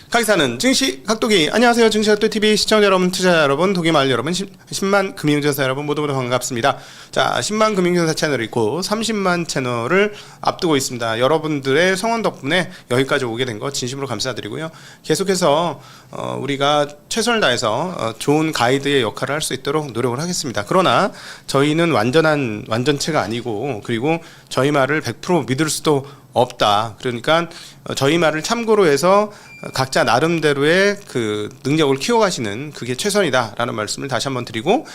가기사는 증시 각도기. 안녕하세요. 증시각도TV 시청자 여러분, 투자자 여러분, 도기마을 여러분, 10만 금융전사 여러분 모두 반갑습니다. 자, 10만 금융전사 채널이 있고 30만 채널을 앞두고 있습니다. 여러분들의 성원 덕분에 여기까지 오게 된 거 진심으로 감사드리고요. 계속해서 우리가 최선을 다해서 좋은 가이드의 역할을 할 수 있도록 노력을 하겠습니다. 그러나 저희는 완전체가 아니고, 그리고 저희 말을 100% 믿을 수도 없다. 그러니까 저희 말을 참고로 해서 각자 나름대로의 그 능력을 키워가시는 그게 최선이다라는 말씀을 다시 한번 드리고,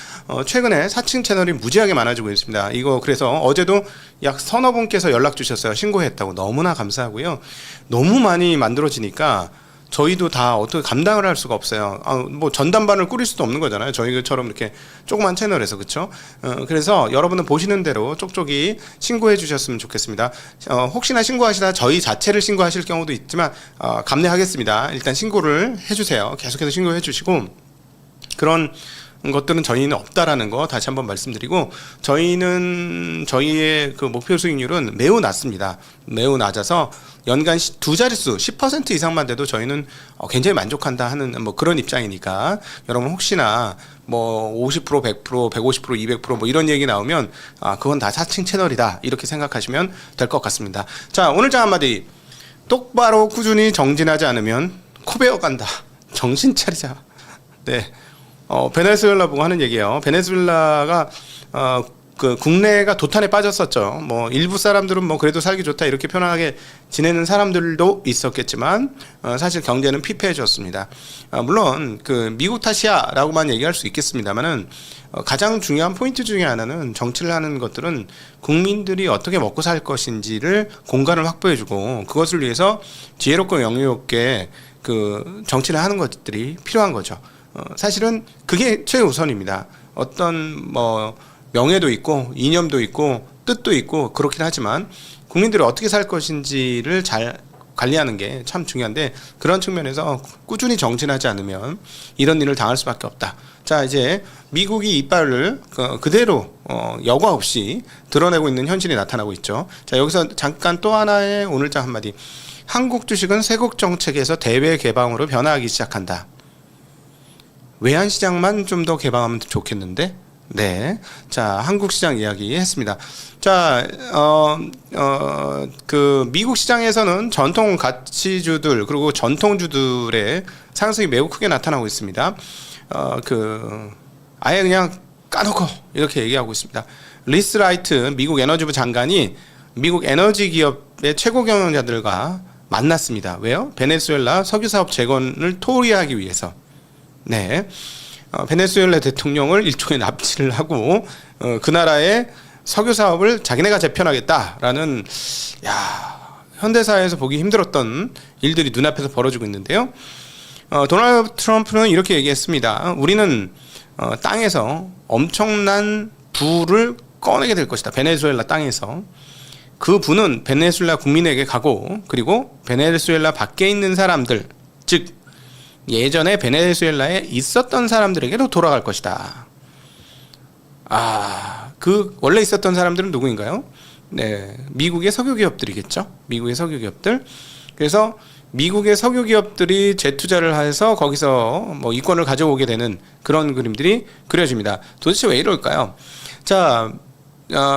최근에 사칭 채널이 무지하게 많아지고 있습니다. 이거 그래서 어제도 약 서너 분께서 연락 주셨어요. 신고했다고. 너무나 감사하고요. 너무 많이 만들어지니까 저희도 다 어떻게 감당을 할 수가 없어요. 뭐 전담반을 꾸릴 수도 없는 거잖아요. 저희처럼 이렇게 조그만 채널에서. 그렇죠? 그래서 여러분은 보시는 대로 쪽쪽이 신고해 주셨으면 좋겠습니다. 혹시나 신고하시다 저희 자체를 신고하실 경우도 있지만 감내하겠습니다. 일단 신고를 해주세요. 계속해서 신고해 주시고, 그런 것들은 저희는 없다라는 거 다시 한번 말씀드리고, 저희의 그 목표 수익률은 매우 낮습니다. 매우 낮아서 연간 두 자릿수 10% 이상만 돼도 저희는 굉장히 만족한다 하는 뭐 그런 입장이니까, 여러분 혹시나 뭐 50%, 100%, 150%, 200% 뭐 이런 얘기 나오면 그건 다 사칭 채널이다 이렇게 생각하시면 될 것 같습니다. 자, 오늘 장 한마디. 똑바로 꾸준히 정진하지 않으면 코베어 간다. 정신 차리자. 네. 베네수엘라 보고 하는 얘기예요. 베네수엘라가 그 국내가 도탄에 빠졌었죠. 뭐 일부 사람들은 뭐 그래도 살기 좋다 이렇게 편안하게 지내는 사람들도 있었겠지만 사실 경제는 피폐해졌습니다. 물론 그 미국 탓이야라고만 얘기할 수 있겠습니다만은 가장 중요한 포인트 중에 하나는, 정치를 하는 것들은 국민들이 어떻게 먹고 살 것인지를 공간을 확보해주고, 그것을 위해서 지혜롭고 영리롭게 그 정치를 하는 것들이 필요한 거죠. 사실은 그게 최우선입니다. 어떤 뭐 명예도 있고 이념도 있고 뜻도 있고 그렇긴 하지만 국민들이 어떻게 살 것인지를 잘 관리하는 게 참 중요한데, 그런 측면에서 꾸준히 정진하지 않으면 이런 일을 당할 수밖에 없다. 자, 이제 미국이 이빨을 그대로 여과 없이 드러내고 있는 현실이 나타나고 있죠. 자, 여기서 잠깐 또 하나의 오늘장 한마디. 한국 주식은 세국 정책에서 대외 개방으로 변화하기 시작한다. 외환시장만 좀 더 개방하면 좋겠는데? 네. 자, 한국 시장 이야기 했습니다. 자, 그 미국 시장에서는 전통 가치주들 그리고 전통주들의 상승이 매우 크게 나타나고 있습니다. 아예 그냥 까놓고 이렇게 얘기하고 있습니다. 리스 라이트 미국 에너지부 장관이 미국 에너지 기업의 최고 경영자들과 만났습니다. 왜요? 베네수엘라 석유 사업 재건을 토의하기 위해서. 네. 베네수엘라 대통령을 일종의 납치를 하고 그 나라의 석유 사업을 자기네가 재편하겠다라는, 현대사회에서 보기 힘들었던 일들이 눈앞에서 벌어지고 있는데요. 도널드 트럼프는 이렇게 얘기했습니다. 우리는 땅에서 엄청난 부를 꺼내게 될 것이다. 베네수엘라 땅에서. 그 부는 베네수엘라 국민에게 가고, 그리고 베네수엘라 밖에 있는 사람들, 즉 예전에 베네수엘라에 있었던 사람들에게로 돌아갈 것이다. 그 원래 있었던 사람들은 누구인가요? 네, 미국의 석유 기업들이겠죠. 미국의 석유 기업들. 그래서 미국의 석유 기업들이 재투자를 해서 거기서 뭐 이권을 가져오게 되는 그런 그림들이 그려집니다. 도대체 왜 이럴까요? 자,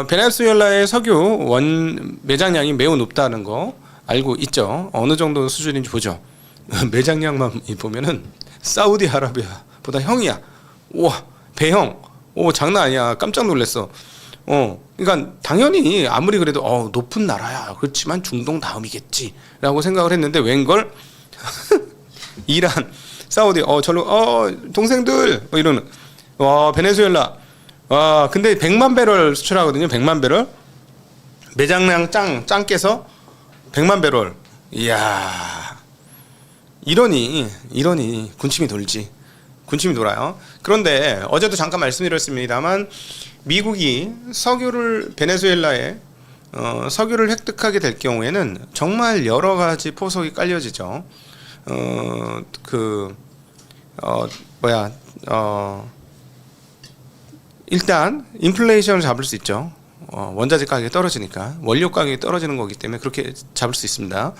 베네수엘라의 석유 매장량이 매우 높다는 거 알고 있죠. 어느 정도 수준인지 보죠. 매장량만 보면은 사우디아라비아보다 형이야. 우와, 배형. 오, 장난 아니야. 깜짝 놀랐어. 그러니까 당연히 아무리 그래도 높은 나라야. 그렇지만 중동 다음이겠지라고 생각을 했는데, 웬걸 이란, 사우디, 동생들 뭐 이러는. 와, 베네수엘라. 와, 근데 100만 배럴 수출하거든요. 100만 배럴. 매장량 짱 깨서 100만 배럴. 이야. 이러니 군침이 돌지. 군침이 돌아요. 그런데 어제도 잠깐 말씀드렸습니다만, 미국이 베네수엘라에 석유를 획득하게 될 경우에는 정말 여러 가지 포석이 깔려지죠. 일단 인플레이션을 잡을 수 있죠. 원자재 가격이 떨어지니까 원료 가격이 떨어지는 거기 때문에 그렇게 잡을 수 있습니다.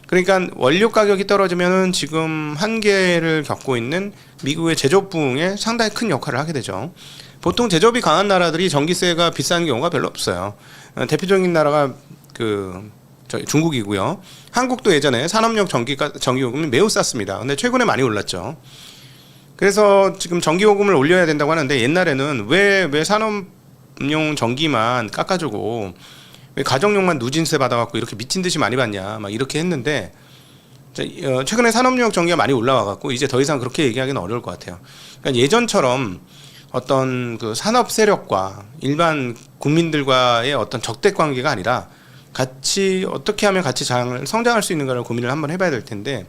그러니까 원료 가격이 떨어지면은 지금 한계를 겪고 있는 미국의 제조업 부흥에 상당히 큰 역할을 하게 되죠. 보통 제조업이 강한 나라들이 전기세가 비싼 경우가 별로 없어요. 대표적인 나라가 중국이고요. 한국도 예전에 산업용 전기요금이 매우 쌌습니다. 근데 최근에 많이 올랐죠. 그래서 지금 전기요금을 올려야 된다고 하는데 옛날에는 왜 산업용 전기만 깎아주고 왜 가정용만 누진세 받아갖고 이렇게 미친 듯이 많이 받냐 막 이렇게 했는데 최근에 산업용 전기가 많이 올라와갖고 이제 더 이상 그렇게 얘기하기는 어려울 것 같아요. 그러니까 예전처럼 어떤 그 산업 세력과 일반 국민들과의 어떤 적대 관계가 아니라 같이 어떻게 하면 같이 성장할 수 있는가를 고민을 한번 해봐야 될 텐데,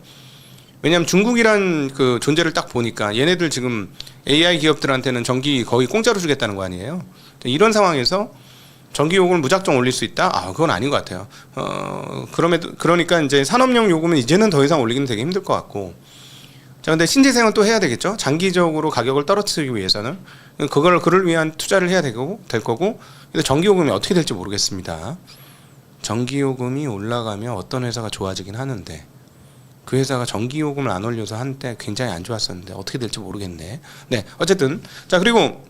왜냐하면 중국이란 그 존재를 딱 보니까 얘네들 지금 AI 기업들한테는 전기 거의 공짜로 주겠다는 거 아니에요. 이런 상황에서 전기 요금을 무작정 올릴 수 있다? 그건 아닌 것 같아요. 그러니까 이제 산업용 요금은 이제는 더 이상 올리기는 되게 힘들 것 같고. 자, 근데 신재생은 또 해야 되겠죠. 장기적으로 가격을 떨어뜨리기 위해서는 그를 위한 투자를 해야 될 거고. 근데 전기 요금이 어떻게 될지 모르겠습니다. 전기 요금이 올라가면 어떤 회사가 좋아지긴 하는데 그 회사가 전기 요금을 안 올려서 한때 굉장히 안 좋았었는데 어떻게 될지 모르겠네. 네, 어쨌든 자, 그리고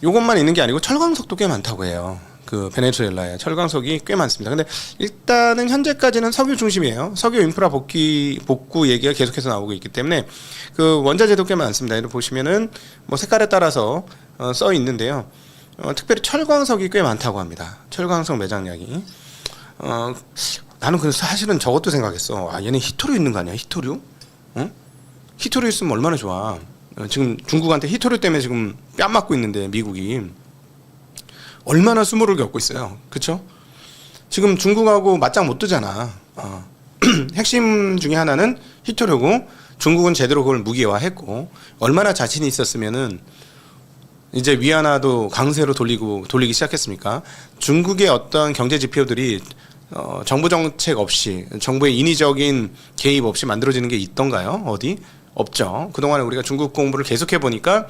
요것만 있는 게 아니고 철강석도 꽤 많다고 해요. 그 베네수엘라에 철강석이 꽤 많습니다. 근데 일단은 현재까지는 석유 중심이에요. 석유 인프라 복구 얘기가 계속해서 나오고 있기 때문에 그 원자재도 꽤 많습니다. 이렇게 보시면은 뭐 색깔에 따라서 써 있는데요. 특별히 철광석이 꽤 많다고 합니다. 철광석 매장량이. 나는 그래서 사실은 저것도 생각했어. 얘는 히토류 있는 거 아니야? 히토류? 응? 히토류 있으면 얼마나 좋아. 지금 중국한테 히토류 때문에 지금 뺨 맞고 있는데 미국이 얼마나 수모를 겪고 있어요. 그렇죠? 지금 중국하고 맞짱 못 뜨잖아. 핵심 중에 하나는 히토류고 중국은 제대로 그걸 무기화했고 얼마나 자신이 있었으면은 이제 위안화도 강세로 돌리기 시작했습니까? 중국의 어떤 경제 지표들이 정부 정책 없이 정부의 인위적인 개입 없이 만들어지는 게 있던가요? 어디? 없죠. 그동안에 우리가 중국 공부를 계속해 보니까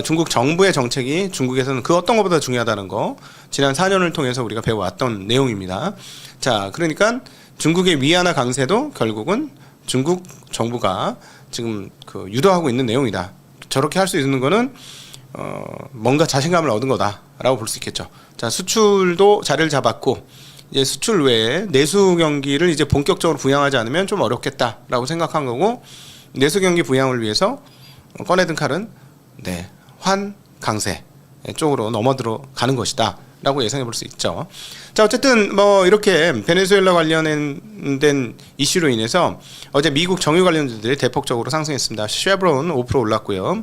중국 정부의 정책이 중국에서는 그 어떤 것보다 중요하다는 거 지난 4년을 통해서 우리가 배워왔던 내용입니다. 자, 그러니까 중국의 위안화 강세도 결국은 중국 정부가 지금 유도하고 있는 내용이다. 저렇게 할 수 있는 거는 뭔가 자신감을 얻은 거다라고 볼 수 있겠죠. 자, 수출도 자리를 잡았고 이제 수출 외에 내수 경기를 이제 본격적으로 부양하지 않으면 좀 어렵겠다라고 생각한 거고, 내수 경기 부양을 위해서 꺼내든 칼은 환 강세 쪽으로 넘어들어가는 것이다라고 예상해 볼 수 있죠. 자, 어쨌든 뭐 이렇게 베네수엘라 관련된 이슈로 인해서 어제 미국 정유 관련주들이 대폭적으로 상승했습니다. 쉐브론 5% 올랐고요.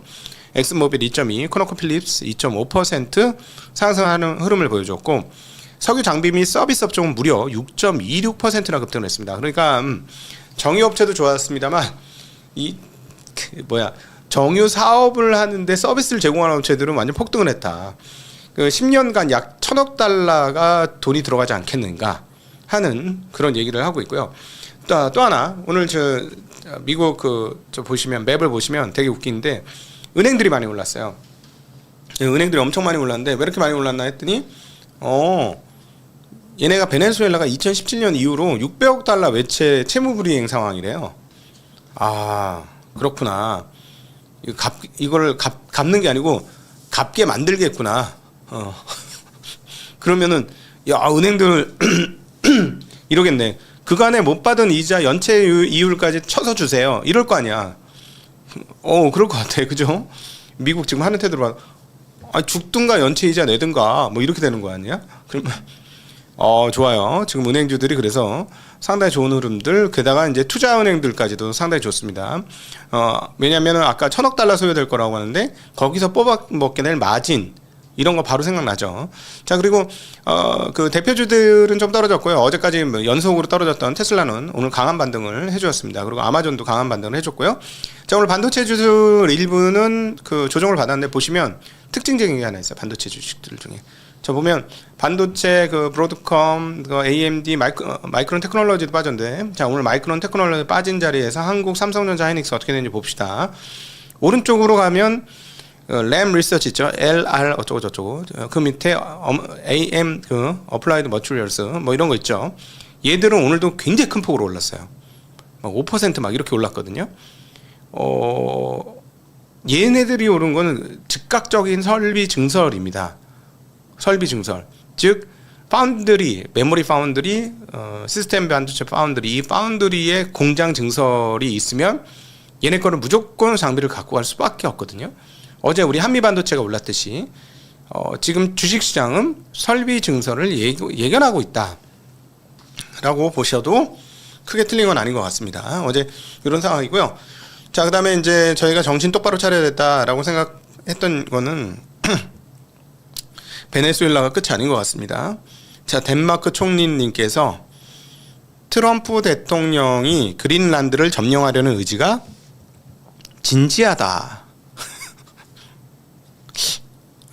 엑슨모빌 2.2, 코노코필립스 2.5% 상승하는 흐름을 보여줬고, 석유 장비 및 서비스 업종은 무려 6.26%나 급등을 했습니다. 그러니까 정유업체도 좋았습니다만 정유 사업을 하는데 서비스를 제공하는 업체들은 완전 폭등을 했다. 10년간 약 1,000억 달러가 돈이 들어가지 않겠는가 하는 그런 얘기를 하고 있고요. 또 하나, 오늘 미국 보시면 맵을 보시면 되게 웃긴데 은행들이 많이 올랐어요. 은행들이 엄청 많이 올랐는데 왜 이렇게 많이 올랐나 했더니 얘네가 베네수엘라가 2017년 이후로 600억 달러 외채 채무불이행 상황이래요. 그렇구나. 이거를 갚는 게 아니고 갚게 만들겠구나. 그러면은 은행들 이러겠네. 그간에 못 받은 이자 연체 이율까지 쳐서 주세요. 이럴 거 아니야. 그럴 것 같아. 그죠? 미국 지금 하는 태도로 죽든가 연체 이자 내든가 뭐 이렇게 되는 거 아니야? 그러면 좋아요. 지금 은행주들이 그래서 상당히 좋은 흐름들, 게다가 이제 투자은행들까지도 상당히 좋습니다. 왜냐하면 아까 1,000억 달러 소요될 거라고 하는데 거기서 뽑아 먹게 될 마진 이런 거 바로 생각나죠. 자, 그리고 그 대표주들은 좀 떨어졌고요. 어제까지 연속으로 떨어졌던 테슬라는 오늘 강한 반등을 해주었습니다. 그리고 아마존도 강한 반등을 해줬고요. 자, 오늘 반도체 주들 일부는 그 조정을 받았는데 보시면 특징적인 게 하나 있어요. 반도체 주식들 중에. 저 보면 반도체 브로드컴, AMD, 마이크론 테크놀로지도 빠졌는데, 자, 오늘 마이크론 테크놀로지 빠진 자리에서 한국 삼성전자 하이닉스 어떻게 되는지 봅시다. 오른쪽으로 가면 램 리서치 있죠. LR 어쩌고 저쩌고. 그 밑에 AM 그 어플라이드 머티리얼스 뭐 이런 거 있죠. 얘들은 오늘도 굉장히 큰 폭으로 올랐어요. 막 5% 이렇게 올랐거든요. 얘네들이 오른 거는 즉각적인 설비 증설입니다. 설비 증설. 즉 파운드리, 메모리 파운드리, 시스템 반도체 파운드리, 이 파운드리의 공장 증설이 있으면 얘네 거는 무조건 장비를 갖고 갈 수밖에 없거든요. 어제 우리 한미 반도체가 올랐듯이 지금 주식시장은 설비 증설을 예견하고 있다라고 보셔도 크게 틀린 건 아닌 것 같습니다. 어제 이런 상황이고요. 자, 그 다음에 이제 저희가 정신 똑바로 차려야 됐다라고 생각했던 거는 베네수엘라가 끝이 아닌 것 같습니다. 자, 덴마크 총리님께서 트럼프 대통령이 그린란드를 점령하려는 의지가 진지하다.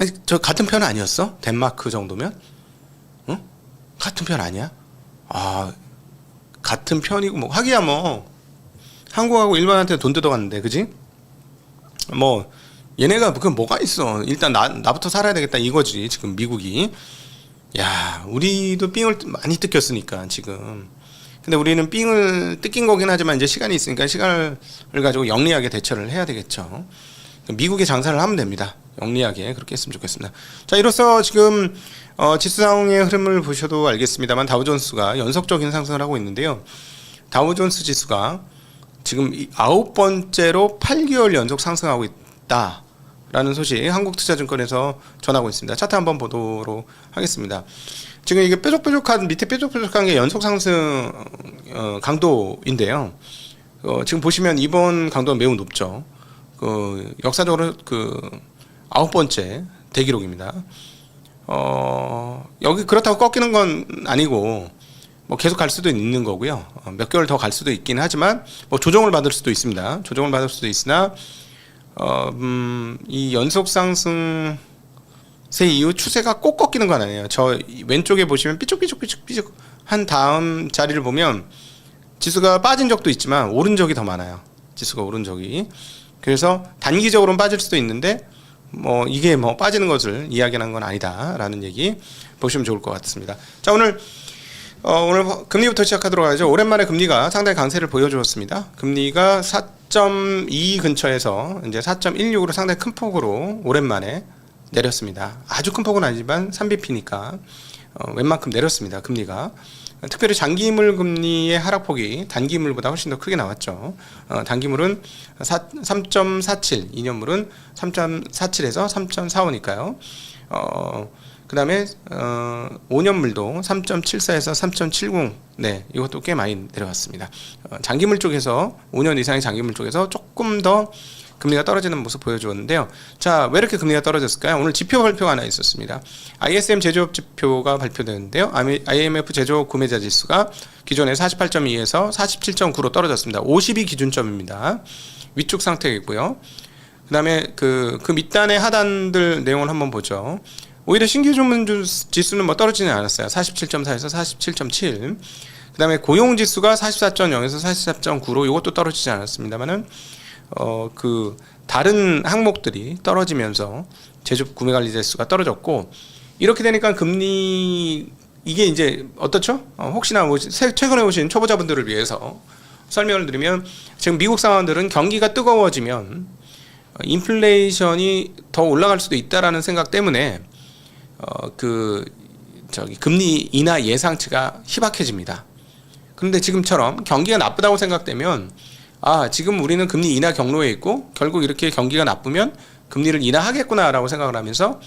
아니, 저 같은 편 아니었어? 덴마크 정도면? 응? 같은 편 아니야? 아, 같은 편이고 뭐 하기야 뭐 한국하고 일본한테 돈 뜯어갔는데, 그지? 뭐 얘네가 그 뭐가 있어? 일단 나부터 살아야 되겠다 이거지 지금 미국이. 야, 우리도 삥을 많이 뜯겼으니까 지금. 근데 우리는 삥을 뜯긴 거긴 하지만 이제 시간이 있으니까 시간을 가지고 영리하게 대처를 해야 되겠죠. 미국의 장사를 하면 됩니다. 영리하게 그렇게 했으면 좋겠습니다. 자, 이로써 지금 지수 상황의 흐름을 보셔도 알겠습니다만 다우존스가 연속적인 상승을 하고 있는데요. 다우존스 지수가 지금 9번째로 8개월 연속 상승하고 있다라는 소식 한국투자증권에서 전하고 있습니다. 차트 한번 보도록 하겠습니다. 지금 이게 뾰족뾰족한 밑에 뾰족뾰족한 게 연속 상승 강도인데요. 지금 보시면 이번 강도는 매우 높죠. 역사적으로 9번째 대기록입니다. 여기 그렇다고 꺾이는 건 아니고 뭐 계속 갈 수도 있는 거고요. 몇 개월 더 갈 수도 있긴 하지만 뭐 조정을 받을 수도 있습니다. 조정을 받을 수도 있으나 이 연속 상승세 이후 추세가 꼭 꺾이는 건 아니에요. 저 왼쪽에 보시면 삐죽삐죽 한 다음 자리를 보면 지수가 빠진 적도 있지만 오른 적이 더 많아요. 지수가 오른 적이. 그래서 단기적으로는 빠질 수도 있는데 뭐 이게 뭐 빠지는 것을 이야기하는 건 아니다라는 얘기 보시면 좋을 것 같습니다. 자, 오늘 금리부터 시작하도록 하죠. 오랜만에 금리가 상당히 강세를 보여주었습니다. 금리가 4.2 근처에서 이제 4.16으로 상당히 큰 폭으로 오랜만에 내렸습니다. 아주 큰 폭은 아니지만 3bp니까 웬만큼 내렸습니다. 금리가. 특별히 장기물 금리의 하락폭이 단기물보다 훨씬 더 크게 나왔죠. 단기물은 3.47, 2년물은 3.47에서 3.45니까요. 그 다음에 5년물도 3.74에서 3.70, 네, 이것도 꽤 많이 내려갔습니다. 장기물 쪽에서 5년 이상의 장기물 쪽에서 조금 더 금리가 떨어지는 모습 보여주었는데요. 자, 왜 이렇게 금리가 떨어졌을까요? 오늘 지표 발표가 하나 있었습니다. ISM 제조업 지표가 발표되는데요. IMF 제조업 구매자 지수가 기존에 48.2에서 47.9로 떨어졌습니다. 50이 기준점입니다. 위축 상태이고요. 그 다음에 그 밑단의 하단들 내용을 한번 보죠. 오히려 신규 주문 지수는 뭐 떨어지지 않았어요. 47.4에서 47.7. 그 다음에 고용 지수가 44.0에서 44.9로 이것도 떨어지지 않았습니다만은 다른 항목들이 떨어지면서 제조업 구매관리 지수가 떨어졌고, 이렇게 되니까 금리 이게 이제 어떻죠? 혹시나 최근에 오신 초보자분들을 위해서 설명을 드리면, 지금 미국 상황들은 경기가 뜨거워지면 인플레이션이 더 올라갈 수도 있다라는 생각 때문에 금리 인하 예상치가 희박해집니다. 그런데 지금처럼 경기가 나쁘다고 생각되면 지금 우리는 금리 인하 경로에 있고 결국 이렇게 경기가 나쁘면 금리를 인하하겠구나라고 생각을 하면서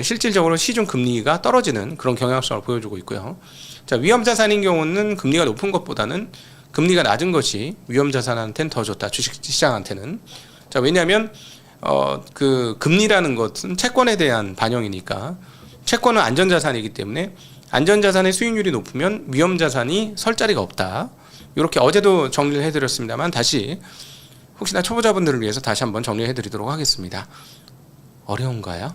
실질적으로 시중 금리가 떨어지는 그런 경향성을 보여주고 있고요. 자, 위험자산인 경우는 금리가 높은 것보다는 금리가 낮은 것이 위험자산한테는 더 좋다. 주식시장한테는. 자, 왜냐하면 금리라는 것은 채권에 대한 반영이니까, 채권은 안전자산이기 때문에 안전자산의 수익률이 높으면 위험자산이 설 자리가 없다. 이렇게 어제도 정리를 해드렸습니다만 다시 혹시나 초보자분들을 위해서 다시 한번 정리해드리도록 하겠습니다. 어려운가요?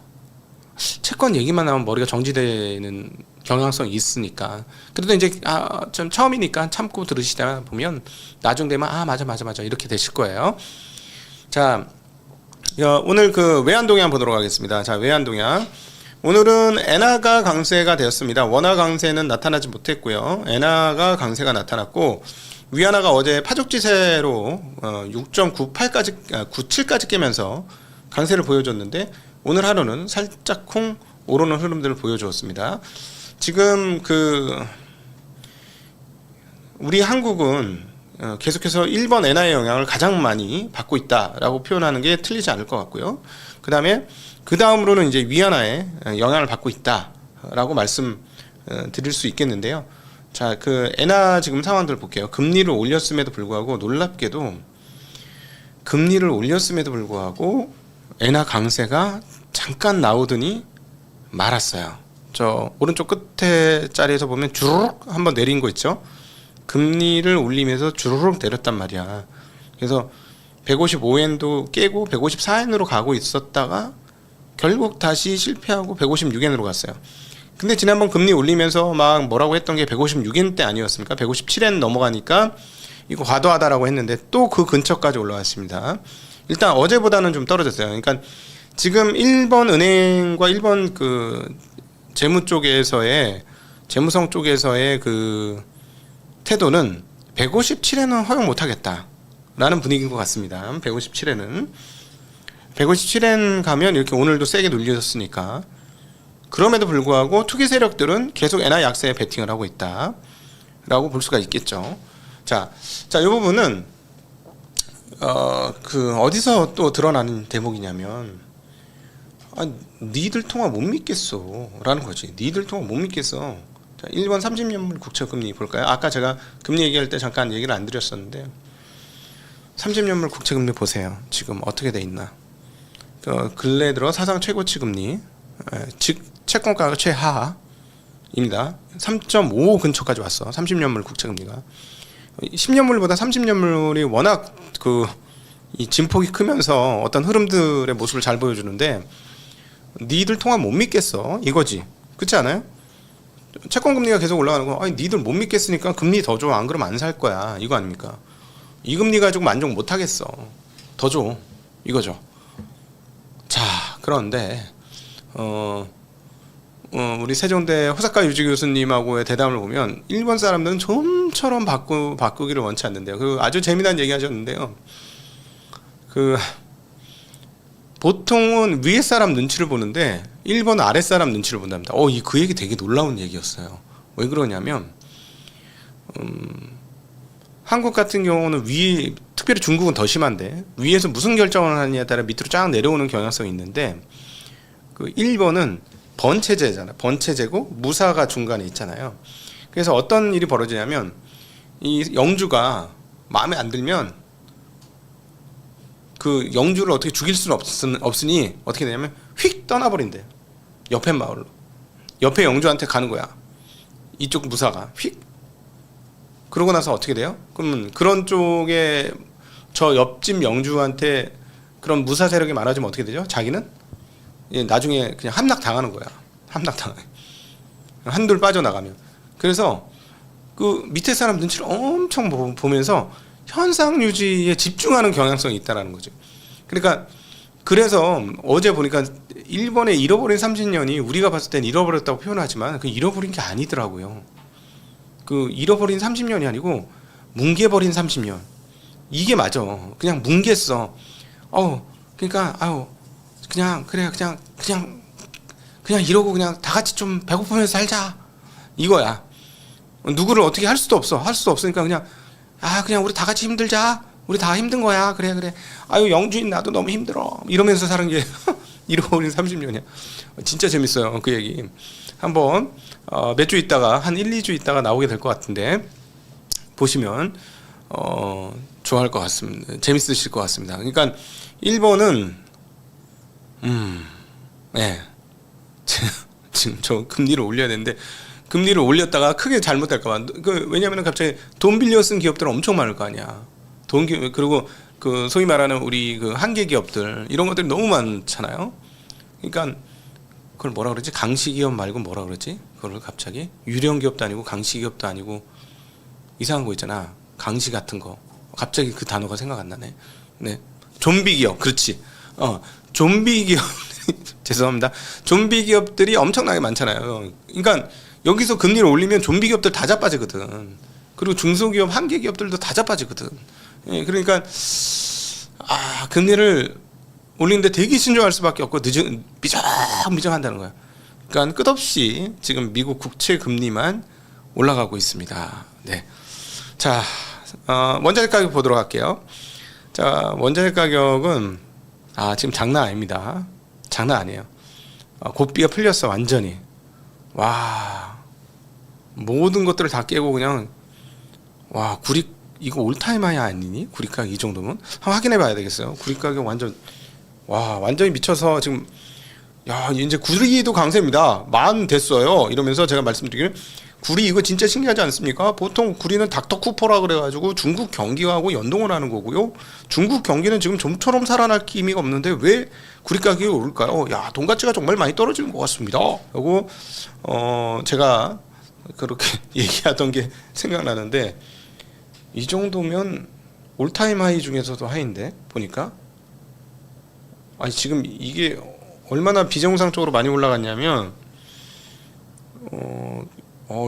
채권 얘기만 하면 머리가 정지되는 경향성이 있으니까, 그래도 이제 좀 처음이니까 참고 들으시다 보면 나중 되면 맞아 이렇게 되실 거예요. 자, 야, 오늘 그 외환동향 보도록 하겠습니다. 자, 외환동향. 오늘은 엔화가 강세가 되었습니다. 원화 강세는 나타나지 못했고요. 엔화가 강세가 나타났고, 위안화가 어제 파죽지세로 6.98까지 97까지 깨면서 강세를 보여줬는데, 오늘 하루는 살짝쿵 오르는 흐름들을 보여주었습니다. 지금 우리 한국은 계속해서 일본 엔화의 영향을 가장 많이 받고 있다라고 표현하는 게 틀리지 않을 것 같고요. 그 다음으로는 이제 위안화에 영향을 받고 있다라고 말씀드릴 수 있겠는데요. 자, 엔화 지금 상황들 볼게요. 금리를 올렸음에도 불구하고 놀랍게도 금리를 올렸음에도 불구하고 엔화 강세가 잠깐 나오더니 말았어요. 저 오른쪽 끝에 자리에서 보면 주르륵 한번 내린 거 있죠. 금리를 올리면서 주르륵 내렸단 말이야. 그래서 155엔도 깨고 154엔으로 가고 있었다가 결국 다시 실패하고 156엔으로 갔어요. 근데 지난번 금리 올리면서 막 뭐라고 했던 게 156엔 때 아니었습니까? 157엔 넘어가니까 이거 과도하다라고 했는데 또 그 근처까지 올라왔습니다. 일단 어제보다는 좀 떨어졌어요. 그러니까 지금 일본 은행과 일본 재무 쪽에서의 재무성 쪽에서의 태도는 157엔은 허용 못하겠다라는 분위기인 것 같습니다. 157엔 가면 이렇게 오늘도 세게 눌려졌으니까. 그럼에도 불구하고 투기 세력들은 계속 엔화 약세에 베팅을 하고 있다라고 볼 수가 있겠죠. 자, 이 부분은 어디서 또 드러나는 대목이냐면, 니들 통화 못 믿겠어라는 거지. 니들 통화 못 믿겠어. 자, 1번 30년물 국채금리 볼까요? 아까 제가 금리 얘기할 때 잠깐 얘기를 안 드렸었는데 30년물 국채금리 보세요. 지금 어떻게 돼 있나? 근래 들어 사상 최고치 금리, 즉 채권가가 최하입니다. 3.5 근처까지 왔어. 30년물 국채금리가. 10년물보다 30년물이 워낙 이 진폭이 크면서 어떤 흐름들의 모습을 잘 보여주는데, 니들 통화 못 믿겠어 이거지. 그렇지 않아요? 채권 금리가 계속 올라가는 거, 니들 못 믿겠으니까 금리 더 줘. 안 그러면 안 살 거야. 이거 아닙니까? 이 금리 가지고 만족 못 하겠어. 더 줘. 이거죠. 자, 그런데 우리 세종대 호사카 유지 교수님하고의 대담을 보면 일본 사람들은 좀처럼 바꾸기를 원치 않는데요. 아주 재미난 얘기 하셨는데요. 보통은 위에 사람 눈치를 보는데 일본 아래 사람 눈치를 본답니다. 그 얘기 되게 놀라운 얘기였어요. 왜 그러냐면 한국 같은 경우는 특별히 중국은 더 심한데 위에서 무슨 결정을 하느냐에 따라 밑으로 쫙 내려오는 경향성이 있는데, 일본은 번체제잖아요. 번체제고 무사가 중간에 있잖아요. 그래서 어떤 일이 벌어지냐면 이 영주가 마음에 안 들면 영주를 어떻게 죽일 수는 없으니 어떻게 되냐면 휙 떠나버린대요. 옆에 마을로. 옆에 영주한테 가는 거야. 이쪽 무사가 휙. 그러고 나서 어떻게 돼요? 그러면 그런 쪽에 저 옆집 영주한테 그런 무사 세력이 많아지면 어떻게 되죠? 자기는 나중에 그냥 함락당하는 거야. 함락당해. 한둘 빠져나가면. 그래서 밑에 사람 눈치를 엄청 보면서 현상 유지에 집중하는 경향성이 있다는 거죠. 그러니까 그래서 어제 보니까 일본의 잃어버린 30년이 우리가 봤을 땐 잃어버렸다고 표현하지만 잃어버린 게 아니더라고요. 잃어버린 30년이 아니고 뭉개버린 30년. 이게 맞아. 그냥 뭉갰어. 그러니까 그냥 이러고 그냥 다 같이 좀 배고프면서 살자. 이거야. 누구를 어떻게 할 수도 없어. 할 수도 없으니까 그냥 우리 다 같이 힘들자. 우리 다 힘든 거야. 그래. 영주인 나도 너무 힘들어. 이러면서 사는 게 잃어버린 30년이야. 진짜 재밌어요. 그 얘기. 한번 몇 주 있다가 한 1, 2주 있다가 나오게 될 것 같은데 보시면 좋아할 것 같습니다. 재밌으실 것 같습니다. 그러니까 일본은 지금 저 금리를 올려야 되는데 금리를 올렸다가 크게 잘못될까 봐. 왜냐하면 갑자기 돈 빌려 쓴 기업들은 엄청 많을 거 아니야. 그리고 소위 말하는 우리 한계 기업들 이런 것들이 너무 많잖아요. 그러니까 그걸 뭐라 그러지? 강시기업 말고 뭐라 그러지? 그걸 갑자기 유령 기업도 아니고 강시기업도 아니고 이상한 거 있잖아. 강시 같은 거. 갑자기 그 단어가 생각 안 나네. 네, 좀비 기업. 그렇지. 좀비 기업 죄송합니다. 좀비 기업들이 엄청나게 많잖아요. 그러니까 여기서 금리를 올리면 좀비 기업들 다 자빠지거든. 그리고 중소기업, 한계 기업들도 다 자빠지거든. 예, 그러니까 금리를 올리는데 되게 신중할 수밖에 없고 미적미적한다는 거야. 그러니까 끝없이 지금 미국 국채 금리만 올라가고 있습니다. 네. 자, 원자재 가격 보도록 할게요. 자, 원자재 가격은 지금 장난 아닙니다. 장난 아니에요. 고삐가 풀렸어 완전히. 와, 모든 것들을 다 깨고 그냥 와 구리 이거 올타임 하이 아니니? 구리 가격 이 정도면 한번 확인해 봐야 되겠어요. 구리 가격 완전히 미쳐서 지금 야 이제 구리도 강세입니다. 만 됐어요. 이러면서 제가 말씀드리기를 구리 이거 진짜 신기하지 않습니까? 보통 구리는 닥터쿠퍼라 그래가지고 중국 경기하고 연동을 하는 거고요. 중국 경기는 지금 좀처럼 살아날 기미가 없는데 왜 구리 가격이 오를까요? 야, 돈 가치가 정말 많이 떨어지는 것 같습니다. 그리고 제가 그렇게 얘기하던 게 생각나는데 이 정도면 올타임 하이 중에서도 하이인데 보니까 지금 이게 얼마나 비정상적으로 많이 올라갔냐면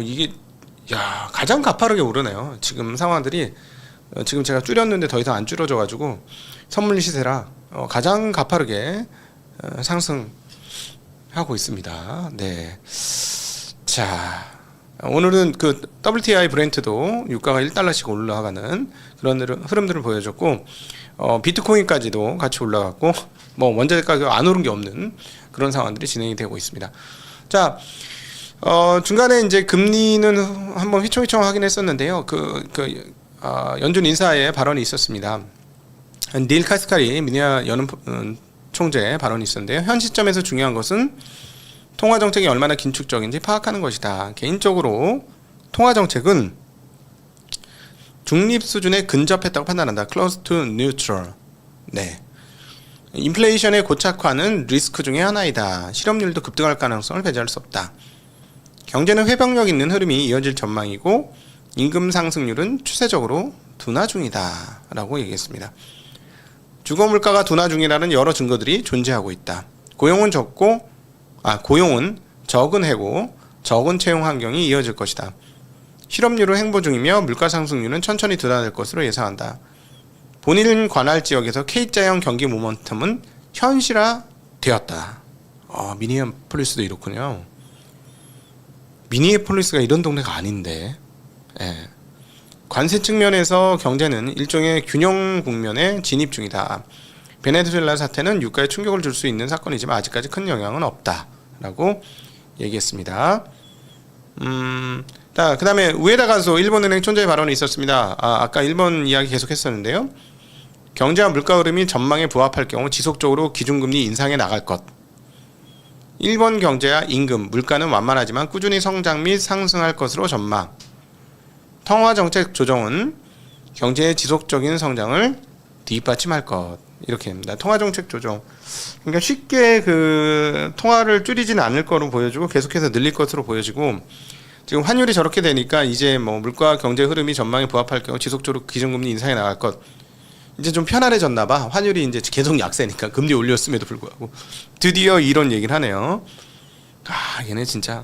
이게 가장 가파르게 오르네요. 지금 상황들이 지금 제가 줄였는데 더 이상 안 줄여져 가지고 선물 시세라 가장 가파르게 상승하고 있습니다. 네. 자, 오늘은 그 WTI 브렌트도 유가가 1달러씩 올라가는 그런 흐름들을 보여줬고 비트코인까지도 같이 올라갔고 원자재 가격 안 오른 게 없는 그런 상황들이 진행이 되고 있습니다. 자, 중간에 이제 금리는 한번 휘청휘청 하긴 했었는데요. 연준 인사의 발언이 있었습니다. 닐 카스카리 미네아 연은 총재 발언이 있었는데요. 현 시점에서 중요한 것은 통화 정책이 얼마나 긴축적인지 파악하는 것이다. 개인적으로 통화 정책은 중립 수준에 근접했다고 판단한다. Close to neutral. 네. 인플레이션의 고착화는 리스크 중의 하나이다. 실업률도 급등할 가능성을 배제할 수 없다. 경제는 회복력 있는 흐름이 이어질 전망이고 임금 상승률은 추세적으로 둔화 중이다 라고 얘기했습니다. 주거 물가가 둔화 중이라는 여러 증거들이 존재하고 있다. 고용은 적은 해고, 적은 채용 환경이 이어질 것이다. 실업률은 행보 중이며 물가 상승률은 천천히 둔화될 것으로 예상한다. 본인 관할 지역에서 K자형 경기 모멘텀은 현실화되었다. 미니애폴리스도 이렇군요. 미니애폴리스가 이런 동네가 아닌데. 예. 관세 측면에서 경제는 일종의 균형 국면에 진입 중이다. 베네수엘라 사태는 유가에 충격을 줄 수 있는 사건이지만 아직까지 큰 영향은 없다 라고 얘기했습니다. 그 다음에 우에다 가수 일본은행 총재의 발언이 있었습니다. 아까 일본 이야기 계속 했었는데요. 경제와 물가 흐름이 전망에 부합할 경우 지속적으로 기준금리 인상해 나갈 것. 일본 경제와 임금, 물가는 완만하지만 꾸준히 성장 및 상승할 것으로 전망. 통화정책 조정은 경제의 지속적인 성장을 뒷받침할 것. 이렇게 합니다. 통화정책 조정. 그러니까 쉽게 그 통화를 줄이지는 않을 거로 보여지고 계속해서 늘릴 것으로 보여지고 지금 환율이 저렇게 되니까 이제 물가 경제 흐름이 전망에 부합할 경우 지속적으로 기준금리 인상해 나갈 것. 이제 좀 편안해졌나 봐. 환율이 이제 계속 약세니까 금리 올렸음에도 불구하고 드디어 이런 얘기를 하네요. 얘네 진짜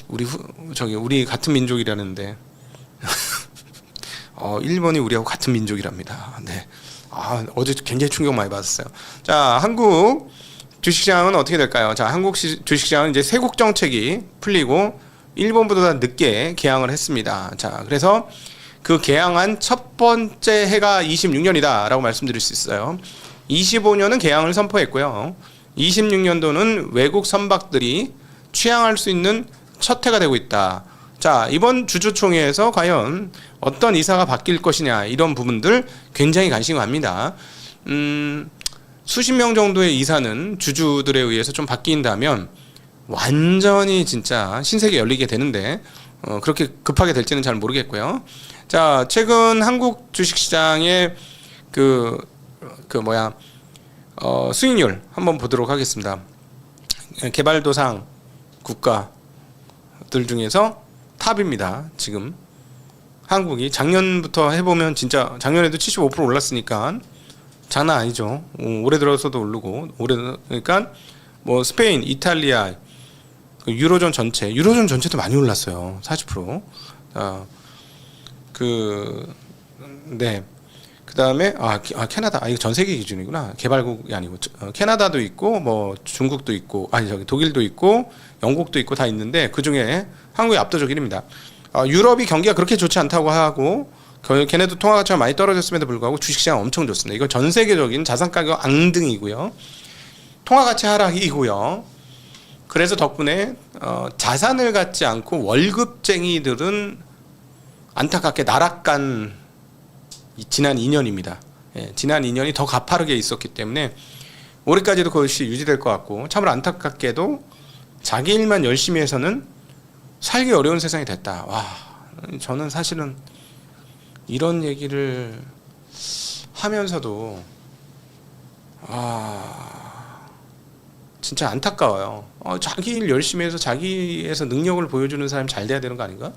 우리 같은 민족이라는데 일본이 우리하고 같은 민족이랍니다. 네. 어제 굉장히 충격 많이 받았어요. 자, 한국 주식시장은 어떻게 될까요? 자, 한국 주식시장은 이제 세국 정책이 풀리고 일본보다 늦게 개항을 했습니다. 자, 그래서 그 개항한 첫 번째 해가 26년이다 라고 말씀드릴 수 있어요. 25년은 개항을 선포했고요. 26년도는 외국 선박들이 취항할 수 있는 첫 해가 되고 있다. 자, 이번 주주총회에서 과연 어떤 이사가 바뀔 것이냐 이런 부분들 굉장히 관심이 갑니다. 수십 명 정도의 이사는 주주들에 의해서 좀 바뀐다면 완전히 진짜 신세계 열리게 되는데 그렇게 급하게 될지는 잘 모르겠고요. 자, 최근 한국 주식시장의 수익률 한번 보도록 하겠습니다. 개발도상 국가들 중에서 탑입니다. 지금 한국이 작년부터 해보면 진짜 작년에도 75% 올랐으니까 장난 아니죠. 올해 들어서도 오르고 그러니까 뭐 스페인, 이탈리아, 유로존 전체도 많이 올랐어요. 40%. 네. 그다음에 캐나다. 이거 전 세계 기준이구나. 개발국이 아니고 캐나다도 있고 뭐 중국도 있고 저기 독일도 있고 영국도 있고 다 있는데 그중에 한국이 압도적 1위입니다. 유럽이 경기가 그렇게 좋지 않다고 하고 걔네도 통화 가치가 많이 떨어졌음에도 불구하고 주식시장 엄청 좋습니다. 이거 전 세계적인 자산 가격 앙등이고요. 통화 가치 하락이고요. 그래서 덕분에 자산을 갖지 않고 월급쟁이들은 안타깝게 나락간 지난 2년입니다. 예, 지난 2년이 더 가파르게 있었기 때문에 올해까지도 그것이 유지될 것 같고 참으로 안타깝게도 자기 일만 열심히 해서는 살기 어려운 세상이 됐다. 와, 저는 사실은 이런 얘기를 하면서도 진짜 안타까워요. 자기 일 열심히 해서 자기에서 능력을 보여주는 사람이 잘 돼야 되는 거 아닌가?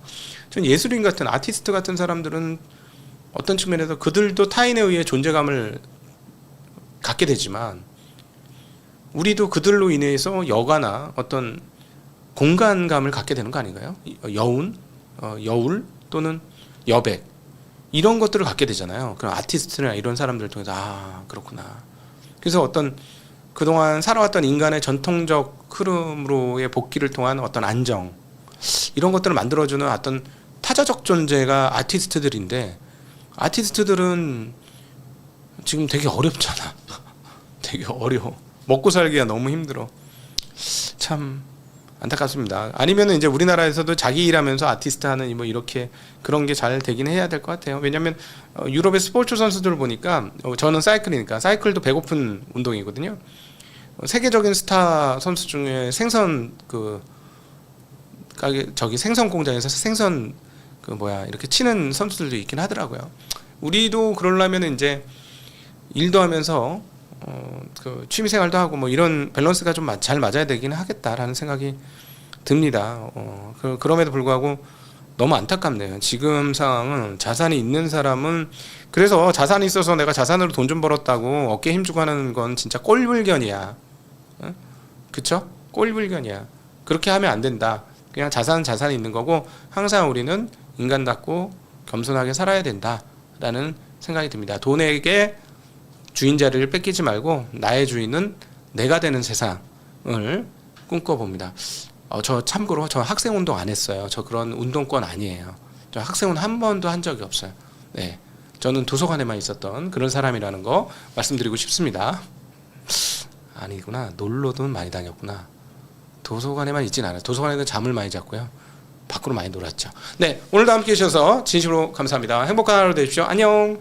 전 예술인 같은 아티스트 같은 사람들은 어떤 측면에서 그들도 타인에 의해 존재감을 갖게 되지만 우리도 그들로 인해서 여가나 어떤 공간감을 갖게 되는 거 아닌가요? 여울 또는 여백 이런 것들을 갖게 되잖아요. 그럼 아티스트나 이런 사람들을 통해서 그렇구나. 그래서 어떤 그동안 살아왔던 인간의 전통적 흐름으로의 복귀를 통한 어떤 안정 이런 것들을 만들어주는 어떤 타자적 존재가 아티스트들인데 아티스트들은 지금 되게 어렵잖아. 되게 어려워. 먹고 살기가 너무 힘들어. 참 안타깝습니다. 아니면은 이제 우리나라에서도 자기 일하면서 아티스트 하는 뭐 이렇게 그런 게 잘 되긴 해야 될 것 같아요. 왜냐하면 유럽의 스포츠 선수들을 보니까 저는 사이클이니까 사이클도 배고픈 운동이거든요. 세계적인 스타 선수 중에 생선 생선 공장에서 생선 이렇게 치는 선수들도 있긴 하더라고요. 우리도 그러려면 이제 일도 하면서 취미 생활도 하고 뭐 이런 밸런스가 좀 잘 맞아야 되긴 하겠다라는 생각이 듭니다. 그럼에도 불구하고 너무 안타깝네요. 지금 상황은 자산이 있는 사람은 그래서 자산이 있어서 내가 자산으로 돈 좀 벌었다고 어깨 힘주고 하는 건 진짜 꼴불견이야. 그쵸? 꼴불견이야. 그렇게 하면 안 된다. 그냥 자산이 있는 거고 항상 우리는 인간답고 겸손하게 살아야 된다라는 생각이 듭니다. 돈에게 주인 자리를 뺏기지 말고 나의 주인은 내가 되는 세상을 꿈꿔봅니다. 저 참고로 저 학생운동 안 했어요. 저 그런 운동권 아니에요. 저 학생운 한 번도 한 적이 없어요. 네, 저는 도서관에만 있었던 그런 사람이라는 거 말씀드리고 싶습니다. 아니구나. 놀러도 많이 다녔구나. 도서관에만 있진 않아요. 도서관에는 잠을 많이 잤고요. 밖으로 많이 놀았죠. 네, 오늘도 함께 해주셔서 진심으로 감사합니다. 행복한 하루 되십시오. 안녕.